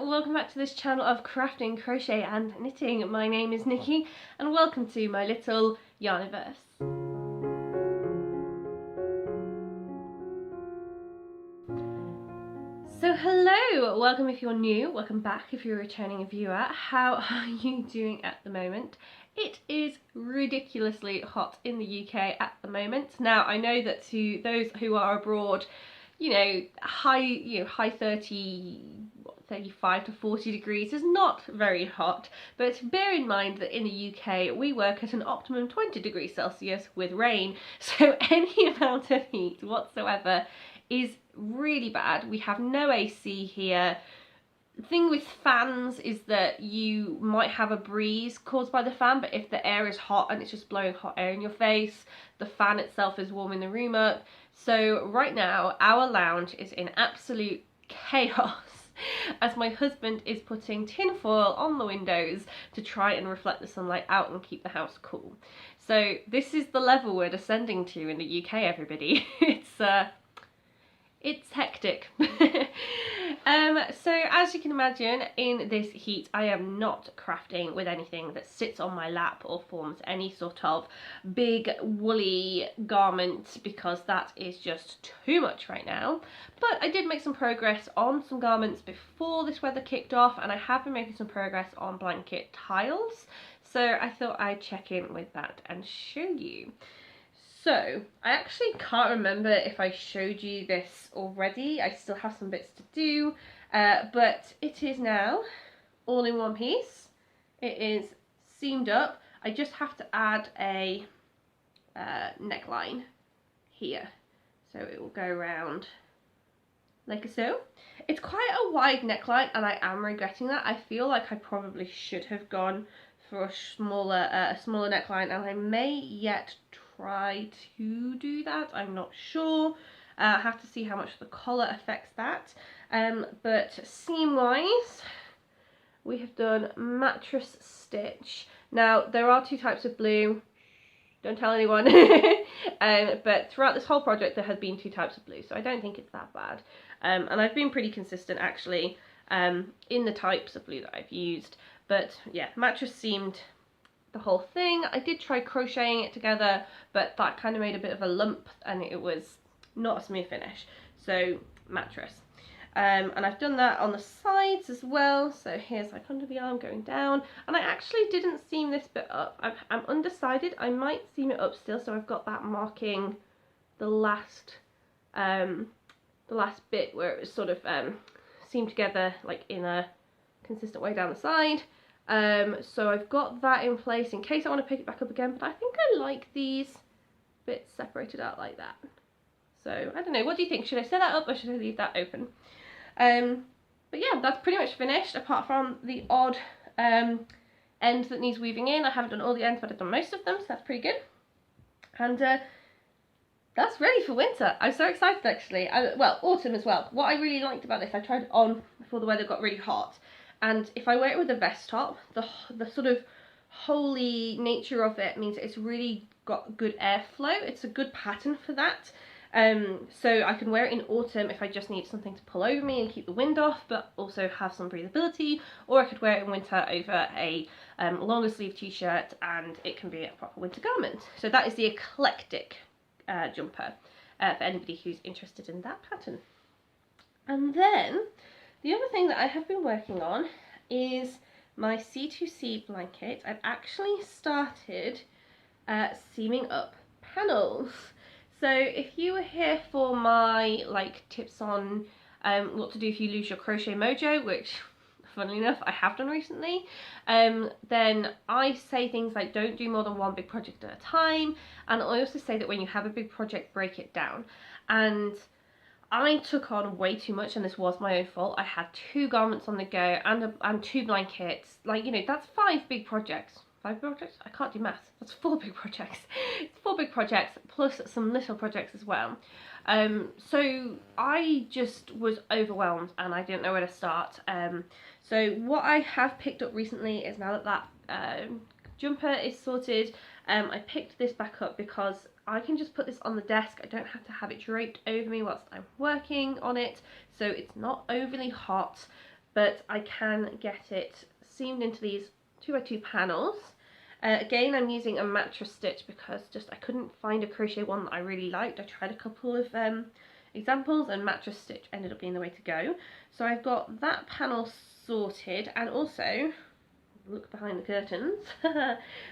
welcome back to this channel of crafting, crochet and knitting. My name is Nikki and welcome to my little yarniverse. So hello, welcome if you're new, welcome back if you're a returning viewer. How are you doing at the moment? It is ridiculously hot in the UK at the moment. Now I know that to those who are abroad, high 35 to 40 degrees is not very hot, but bear in mind that in the UK we work at an optimum 20 degrees Celsius with rain, so any amount of heat whatsoever is really bad. We have no AC here. The thing with fans is that you might have a breeze caused by the fan, but if the air is hot and it's just blowing hot air in your face, the fan itself is warming the room up. So right now our lounge is in absolute chaos as my husband is putting tin foil on the windows to try and reflect the sunlight out and keep the house cool. So this is the level we're descending to in the UK, everybody. It's hectic. So as you can imagine, in this heat I am not crafting with anything that sits on my lap or forms any sort of big woolly garment, because that is just too much right now. But I did make some progress on some garments before this weather kicked off, and I have been making some progress on blanket tiles, so I thought I'd check in with that and show you. So, I actually can't remember if I showed you this already. I still have some bits to do, but it is now all in one piece. It is seamed up. I just have to add a neckline here. So it will go around like so. It's quite a wide neckline and I am regretting that. I feel like I probably should have gone for a smaller neckline, and I may yet try to do that. I'm not sure. I have to see how much the collar affects that. But seam wise, we have done mattress stitch. Now there are two types of blue. Don't tell anyone. But throughout this whole project there has been two types of blue, so I don't think it's that bad. And I've been pretty consistent actually in the types of blue that I've used. But yeah, mattress seamed the whole thing. I did try crocheting it together, but that kind of made a bit of a lump and it was not a smooth finish. So mattress. And I've done that on the sides as well. So here's like under the arm going down. And I actually didn't seam this bit up. I'm undecided. I might seam it up still, so I've got that marking the last bit where it was sort of seamed together like in a consistent way down the side. So I've got that in place in case I want to pick it back up again, but I think I like these bits separated out like that. So I don't know, what do you think? Should I set that up or should I leave that open? But yeah, that's pretty much finished apart from the odd end that needs weaving in. I haven't done all the ends, but I've done most of them, so that's pretty good. And that's ready for winter. I'm so excited actually. Well, autumn as well. What I really liked about this, I tried it on before the weather got really hot. And if I wear it with a vest top, the sort of holey nature of it means it's really got good airflow. It's a good pattern for that. So I can wear it in autumn if I just need something to pull over me and keep the wind off, but also have some breathability. Or I could wear it in winter over a longer sleeve t-shirt and it can be a proper winter garment. So that is the eclectic jumper for anybody who's interested in that pattern. And then the other thing that I have been working on is my C2C blanket. I've actually started seaming up panels. So if you were here for my tips on what to do if you lose your crochet mojo, which funnily enough I have done recently, then I say things like don't do more than one big project at a time, and I also say that when you have a big project, break it down. And I took on way too much, and this was my own fault. I had 2 garments on the go and 2 blankets. That's 5 big projects. 5 projects? I can't do maths. That's 4 big projects. It's 4 big projects plus some little projects as well. So I just was overwhelmed and I didn't know where to start. So what I have picked up recently is, now that that jumper is sorted, I picked this back up because I can just put this on the desk. I don't have to have it draped over me whilst I'm working on it, so it's not overly hot. but I can get it seamed into these 2x2 panels. Again, I'm using a mattress stitch because I couldn't find a crochet one that I really liked. I tried a couple of examples and mattress stitch ended up being the way to go. So I've got that panel sorted, and also, look behind the curtains,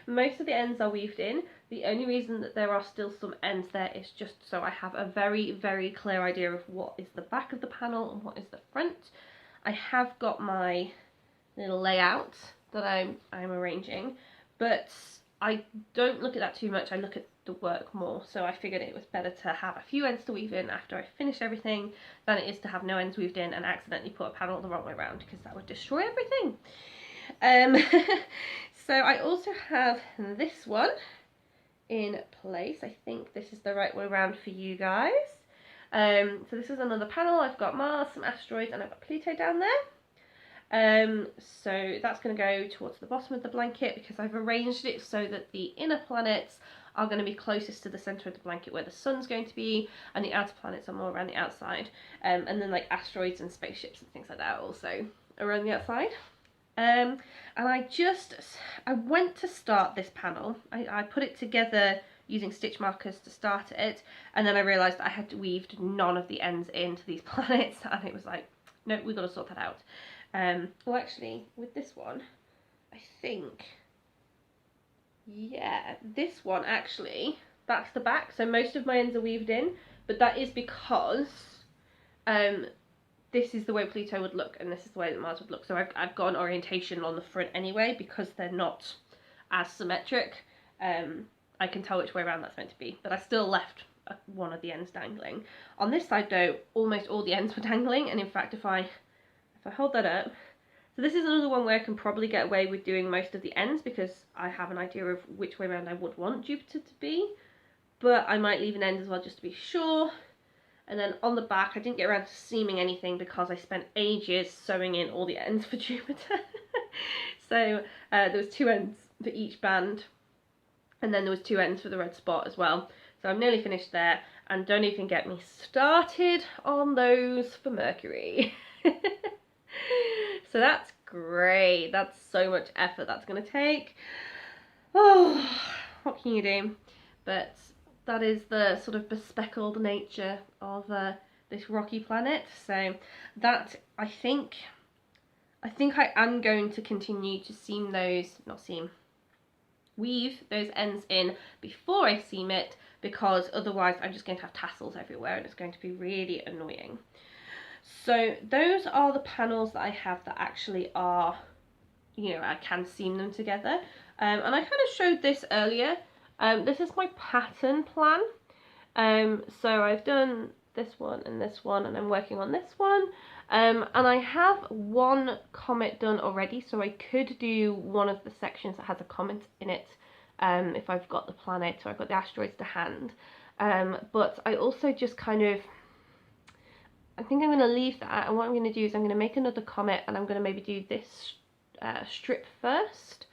most of the ends are weaved in. The only reason that there are still some ends there is just so I have a very, very clear idea of what is the back of the panel and what is the front. I have got my little layout that I'm arranging, but I don't look at that too much. I look at the work more, so I figured it was better to have a few ends to weave in after I finish everything than it is to have no ends weaved in and accidentally put a panel the wrong way around, because that would destroy everything. So I also have this one in place. I think this is the right way around for you guys. So this is another panel. I've got Mars, some asteroids, and I've got Pluto down there. So that's going to go towards the bottom of the blanket because I've arranged it so that the inner planets are going to be closest to the centre of the blanket where the sun's going to be, and the outer planets are more around the outside. And then like asteroids and spaceships and things like that are also around the outside. And I went to start this panel. I put it together using stitch markers to start it, and then I realised I had weaved none of the ends into these planets, and it was like, no, we've got to sort that out. Well, actually, with this one, I think, yeah, this one actually, that's the back, so most of my ends are weaved in, but that is because this is the way Pluto would look, and this is the way that Mars would look. So I've got an orientation on the front anyway, because they're not as symmetric. I can tell which way around that's meant to be, but I still left one of the ends dangling. On this side though, almost all the ends were dangling, and in fact if I hold that up, so this is another one where I can probably get away with doing most of the ends because I have an idea of which way around I would want Jupiter to be, but I might leave an end as well just to be sure. And then on the back, I didn't get around to seaming anything because I spent ages sewing in all the ends for Jupiter. So there was 2 ends for each band, and then there was 2 ends for the red spot as well. So I'm nearly finished there, and don't even get me started on those for Mercury. So that's great. That's so much effort that's going to take. Oh, what can you do? But that is the sort of bespeckled nature of this rocky planet. So that, I think I am going to continue to weave those ends in before I seam it, because otherwise I'm just going to have tassels everywhere and it's going to be really annoying. So those are the panels that I have that actually are, you know, I can seam them together. And I kind of showed this earlier. This is my pattern plan. So I've done this one, and I'm working on this one. And I have one comet done already, so I could do one of the sections that has a comet in it, if I've got the planet or I've got the asteroids to hand. But I also just kind of, I think I'm going to leave that, and what I'm going to do is I'm going to make another comet, and I'm going to maybe do this strip first,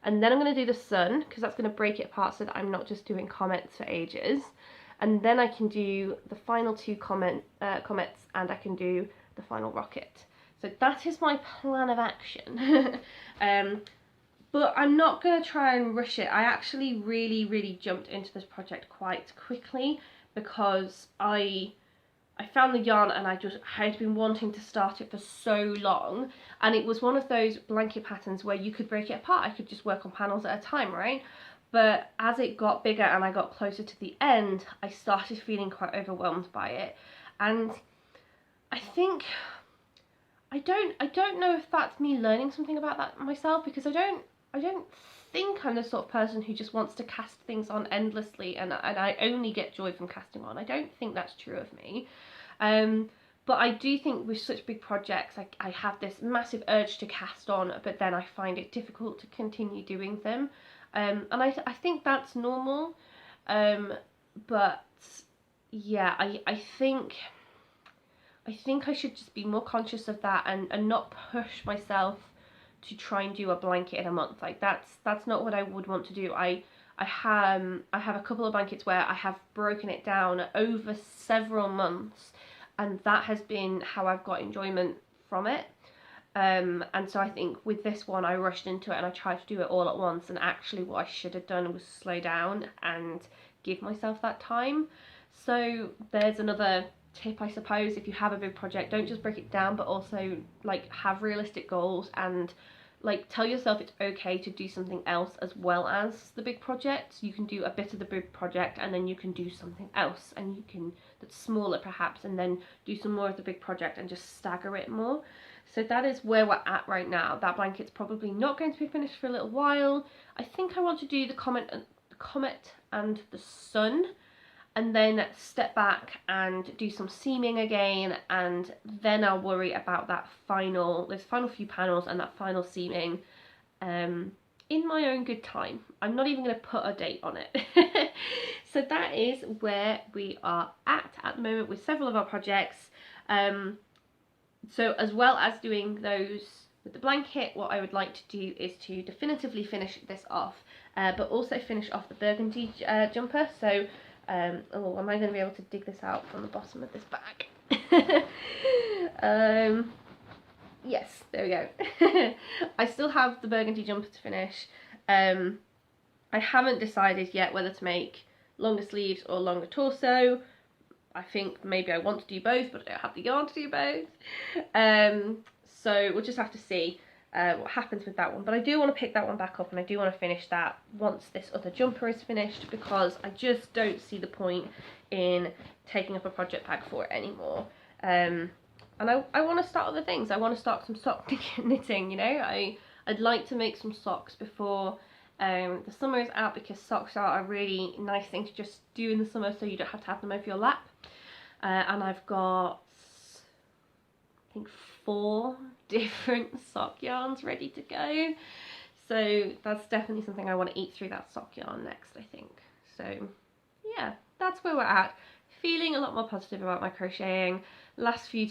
and then I'm going to do the sun, because that's going to break it apart so that I'm not just doing comets for ages, and then I can do the final 2 comets, and I can do the final rocket. So that is my plan of action. But I'm not going to try and rush it. I actually really jumped into this project quite quickly because I found the yarn, and I had been wanting to start it for so long, and it was one of those blanket patterns where you could break it apart. I could just work on panels at a time, right? But as it got bigger and I got closer to the end, I started feeling quite overwhelmed by it, and I think I don't know if that's me learning something about that myself, because I don't think I'm the sort of person who just wants to cast things on endlessly and I only get joy from casting on. I don't think that's true of me. But I do think with such big projects, I have this massive urge to cast on, but then I find it difficult to continue doing them. And I think that's normal. But yeah, I think I should just be more conscious of that and not push myself to try and do a blanket in a month. Like that's not what I would want to do. I have a couple of blankets where I have broken it down over several months, and that has been how I've got enjoyment from it. And so I think with this one I rushed into it and I tried to do it all at once, and actually what I should have done was slow down and give myself that time. So there's another tip, I suppose. If you have a big project, don't just break it down, but also like have realistic goals, and like tell yourself it's okay to do something else as well as the big project. You can do a bit of the big project and then you can do something else, and you can, that's smaller perhaps, and then do some more of the big project and just stagger it more. So that is where we're at right now. That blanket's probably not going to be finished for a little while. I think I want to do the comet and the sun, and then step back and do some seaming again, and then I'll worry about those final few panels and that final seaming in my own good time. I'm not even going to put a date on it. So that is where we are at the moment with several of our projects. So as well as doing those with the blanket, what I would like to do is to definitively finish this off, but also finish off the burgundy jumper. So oh, am I going to be able to dig this out from the bottom of this bag? Yes, there we go. I still have the burgundy jumper to finish. I haven't decided yet whether to make longer sleeves or longer torso. I think maybe I want to do both, but I don't have the yarn to do both. So we'll just have to see what happens with that one. But I do want to pick that one back up, and I do want to finish that once this other jumper is finished, because I just don't see the point in taking up a project bag for it anymore. And I want to start other things. I want to start some sock knitting, you know. I'd like to make some socks before the summer is out, because socks are a really nice thing to just do in the summer, so you don't have to have them over your lap. And I've got, I think, 4 different sock yarns ready to go. So that's definitely something I want to eat through that sock yarn next, I think. So yeah, that's where we're at. Feeling a lot more positive about my crocheting. Last few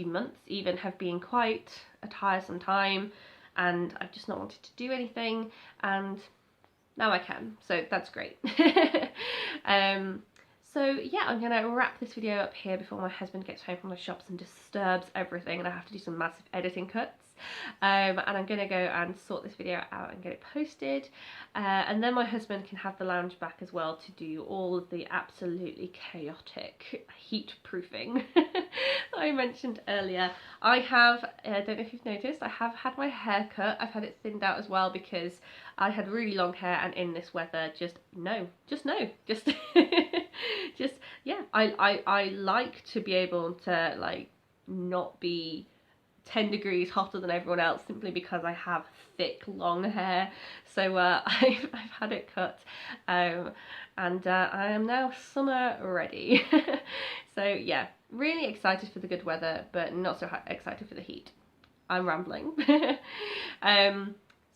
months even have been quite a tiresome time, and I've just not wanted to do anything, and now I can, so that's great. So yeah, I'm gonna wrap this video up here before my husband gets home from the shops and disturbs everything, and I have to do some massive editing cuts. And I'm gonna go and sort this video out and get it posted, and then my husband can have the lounge back as well to do all of the absolutely chaotic heat proofing I mentioned earlier. I don't know if you've noticed, I have had my hair cut. I've had it thinned out as well, because I had really long hair, and in this weather, just yeah, I like to be able to like not be 10 degrees hotter than everyone else, simply because I have thick long hair. So I've had it cut, and I am now summer ready. So yeah, really excited for the good weather, but not so excited for the heat. I'm rambling.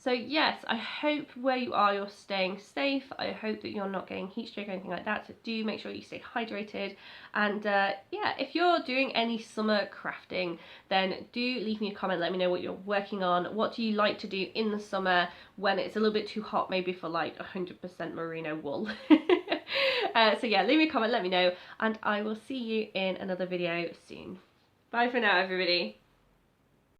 So yes, I hope where you are you're staying safe. I hope that you're not getting heat stroke or anything like that, so do make sure you stay hydrated. And yeah, if you're doing any summer crafting, then do leave me a comment, let me know what you're working on. What do you like to do in the summer when it's a little bit too hot, maybe for like 100% merino wool? So yeah, leave me a comment, let me know, and I will see you in another video soon. Bye for now, everybody.